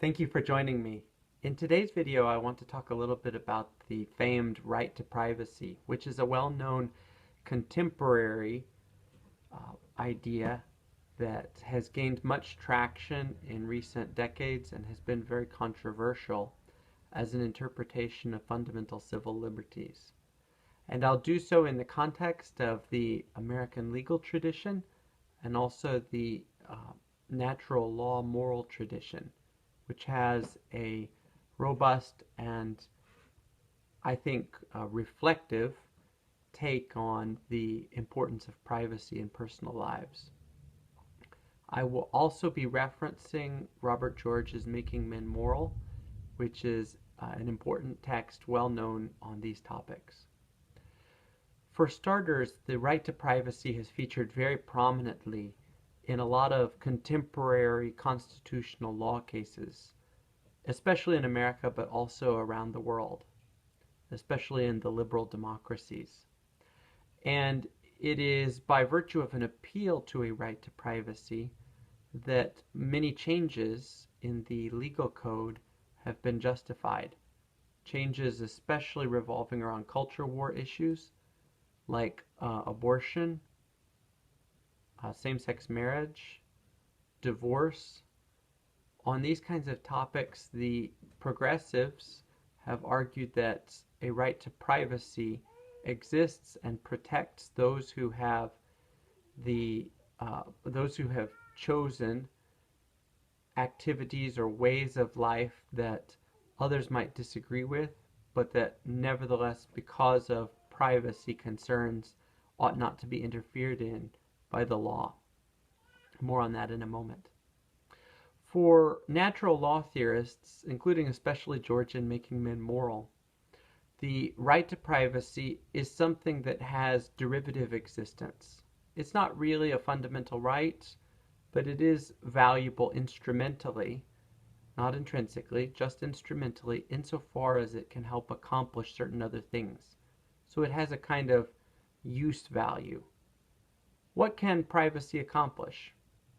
Thank you for joining me. In today's video, I want to talk a little bit about the famed right to privacy, which is a well-known contemporary idea that has gained much traction in recent decades and has been very controversial as an interpretation of fundamental civil liberties. And I'll do so in the context of the American legal tradition and also the natural law moral tradition, which has a robust and, I think, reflective take on the importance of privacy in personal lives. I will also be referencing Robert George's Making Men Moral, which is an important text well known on these topics. For starters, the right to privacy has featured very prominently in a lot of contemporary constitutional law cases, especially in America, but also around the world, especially in the liberal democracies. And it is by virtue of an appeal to a right to privacy that many changes in the legal code have been justified. Changes especially revolving around culture war issues like abortion, same-sex marriage, divorce. On these kinds of topics, the progressives have argued that a right to privacy exists and protects those who have chosen activities or ways of life that others might disagree with, but that nevertheless, because of privacy concerns, ought not to be interfered in by the law. More on that in a moment. For natural law theorists, including especially George in Making Men Moral, the right to privacy is something that has derivative existence. It's not really a fundamental right, but it is valuable instrumentally, not intrinsically, just instrumentally, insofar as it can help accomplish certain other things. So it has a kind of use value. What can privacy accomplish?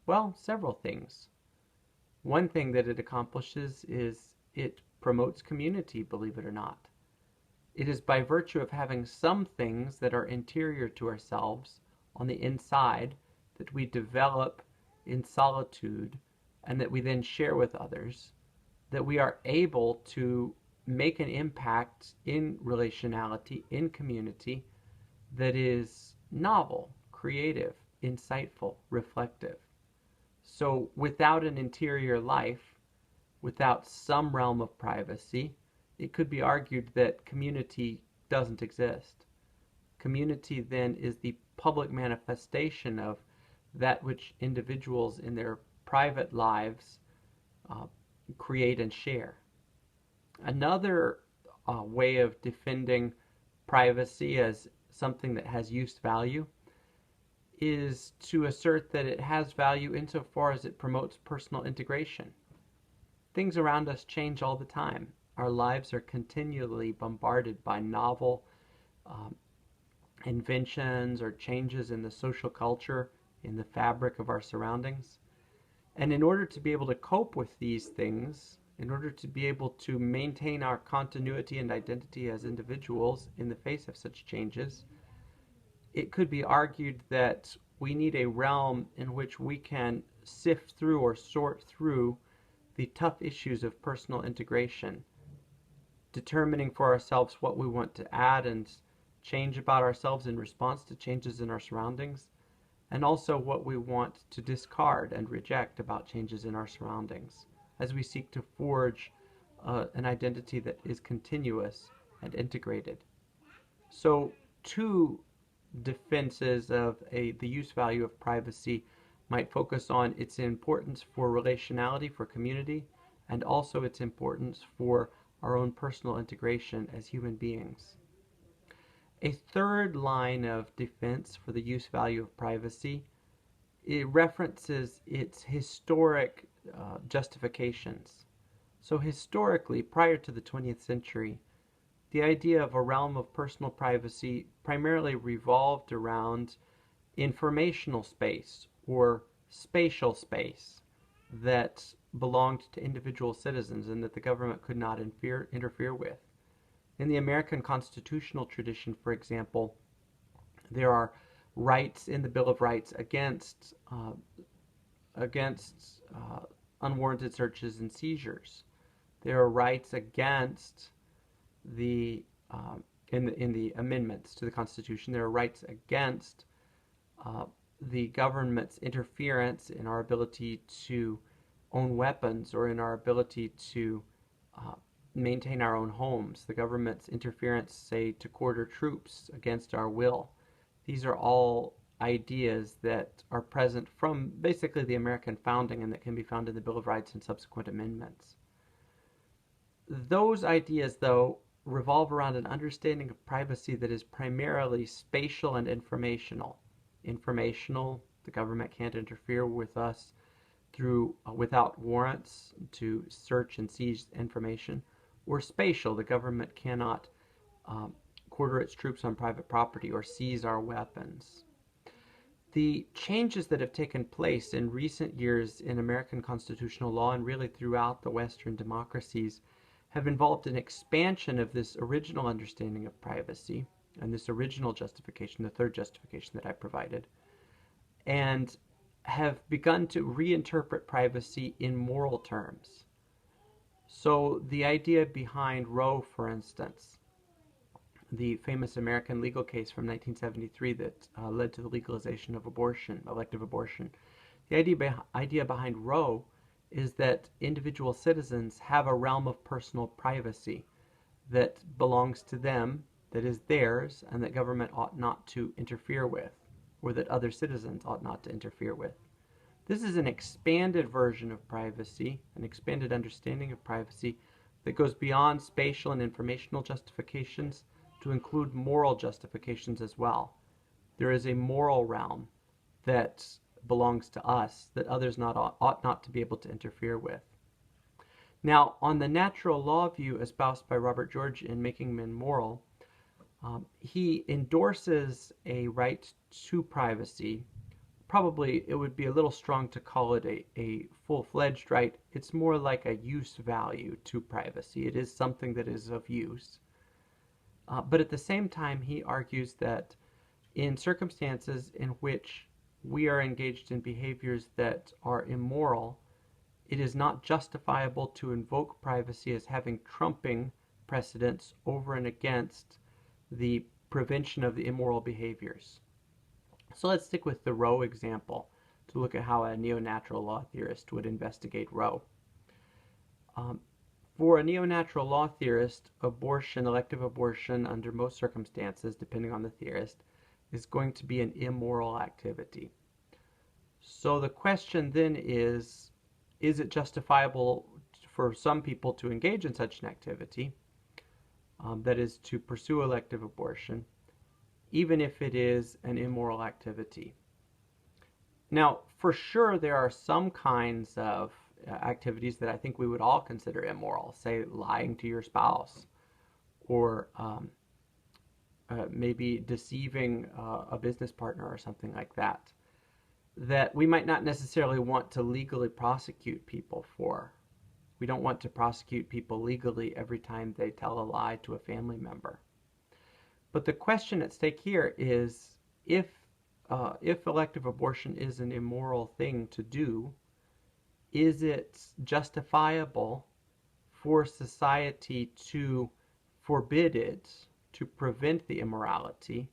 Well, several things. One thing that it accomplishes is it promotes community, believe it or not. It is by virtue of having some things that are interior to ourselves on the inside that we develop in solitude and that we then share with others, that we are able to make an impact in relationality, in community, that is novel, creative, insightful, reflective. So without an interior life, without some realm of privacy, it could be argued that community doesn't exist. Community then is the public manifestation of that which individuals in their private lives create and share. Another way of defending privacy as something that has use value is to assert that it has value insofar as it promotes personal integration. Things around us change all the time. Our lives are continually bombarded by novel inventions or changes in the social culture, in the fabric of our surroundings. And in order to be able to cope with these things, in order to be able to maintain our continuity and identity as individuals in the face of such changes, it could be argued that we need a realm in which we can sift through or sort through the tough issues of personal integration, determining for ourselves what we want to add and change about ourselves in response to changes in our surroundings, and also what we want to discard and reject about changes in our surroundings, as we seek to forge an identity that is continuous and integrated. So two defenses of the use value of privacy might focus on its importance for relationality, for community, and also its importance for our own personal integration as human beings. A third line of defense for the use value of privacy, it references its historic justifications. So historically, prior to the 20th century, the idea of a realm of personal privacy primarily revolved around informational space or spatial space that belonged to individual citizens and that the government could not interfere with. In the American constitutional tradition, for example, there are rights in the Bill of Rights against unwarranted searches and seizures. There are rights against the in the amendments to the Constitution. There are rights against the government's interference in our ability to own weapons or in our ability to maintain our own homes. The government's interference, say, to quarter troops against our will. These are all ideas that are present from basically the American founding and that can be found in the Bill of Rights and subsequent amendments. Those ideas, though, revolve around an understanding of privacy that is primarily spatial and informational. Informational, the government can't interfere with us without warrants to search and seize information. Or spatial, the government cannot quarter its troops on private property or seize our weapons. The changes that have taken place in recent years in American constitutional law and really throughout the Western democracies have involved an expansion of this original understanding of privacy and this original justification, the third justification that I provided, and have begun to reinterpret privacy in moral terms. So the idea behind Roe, for instance, the famous American legal case from 1973 that led to the legalization of abortion, elective abortion, the idea behind Roe is that individual citizens have a realm of personal privacy that belongs to them, that is theirs, and that government ought not to interfere with, or that other citizens ought not to interfere with. This is an expanded version of privacy, an expanded understanding of privacy that goes beyond spatial and informational justifications to include moral justifications as well. There is a moral realm that belongs to us that others ought not to be able to interfere with. Now, on the natural law view espoused by Robert George in Making Men Moral, he endorses a right to privacy. Probably it would be a little strong to call it a full-fledged right. It's more like a use value to privacy. It is something that is of use. But at the same time, he argues that in circumstances in which we are engaged in behaviors that are immoral, it is not justifiable to invoke privacy as having trumping precedence over and against the prevention of the immoral behaviors. So let's stick with the Roe example to look at how a neo-natural law theorist would investigate Roe. For a neo-natural law theorist, abortion, elective abortion, under most circumstances, depending on the theorist, is going to be an immoral activity. So the question then is it justifiable for some people to engage in such an activity, that is to pursue elective abortion, even if it is an immoral activity? Now, for sure, there are some kinds of activities that I think we would all consider immoral, say lying to your spouse, or maybe deceiving a business partner or something like that, that we might not necessarily want to legally prosecute people for. We don't want to prosecute people legally every time they tell a lie to a family member. But the question at stake here is if elective abortion is an immoral thing to do, is it justifiable for society to forbid it, to prevent the immorality,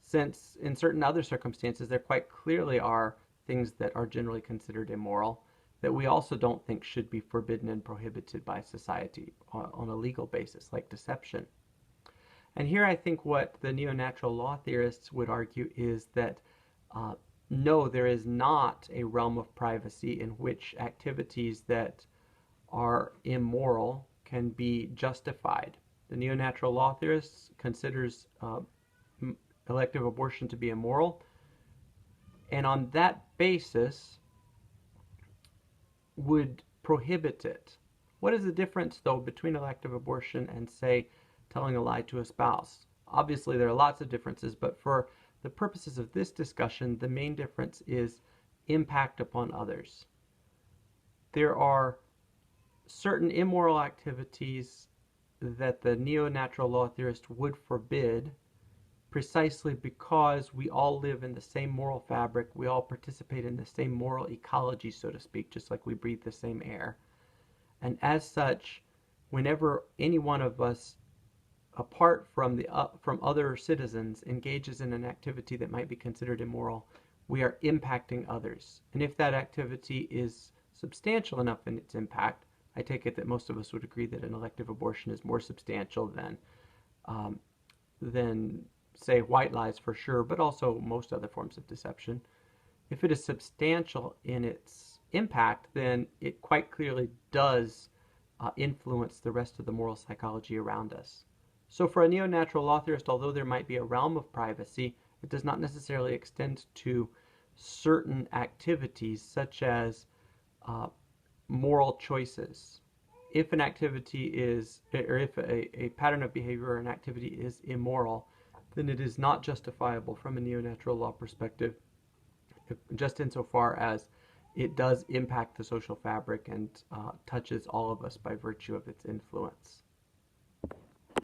since in certain other circumstances there quite clearly are things that are generally considered immoral that we also don't think should be forbidden and prohibited by society on a legal basis, like deception. And here I think what the neo-natural law theorists would argue is that no, there is not a realm of privacy in which activities that are immoral can be justified. The neo-natural law theorist considers elective abortion to be immoral, and on that basis would prohibit it. What is the difference, though, between elective abortion and, say, telling a lie to a spouse? Obviously, there are lots of differences, but for the purposes of this discussion, the main difference is impact upon others. there are certain immoral activities that the neo-natural law theorist would forbid precisely because we all live in the same moral fabric, we all participate in the same moral ecology, so to speak, just like we breathe the same air. And as such, whenever any one of us, apart from from other citizens, engages in an activity that might be considered immoral, we are impacting others. And if that activity is substantial enough in its impact, I take it that most of us would agree that an elective abortion is more substantial um, than say white lies for sure, but also most other forms of deception. If it is substantial in its impact, then it quite clearly does influence the rest of the moral psychology around us. So for a neo-natural law theorist, although there might be a realm of privacy, it does not necessarily extend to certain activities such as uh, moral choices. If an activity is, or if a pattern of behavior or an activity is immoral, then it is not justifiable from a neo-natural law perspective, just insofar as it does impact the social fabric and touches all of us by virtue of its influence.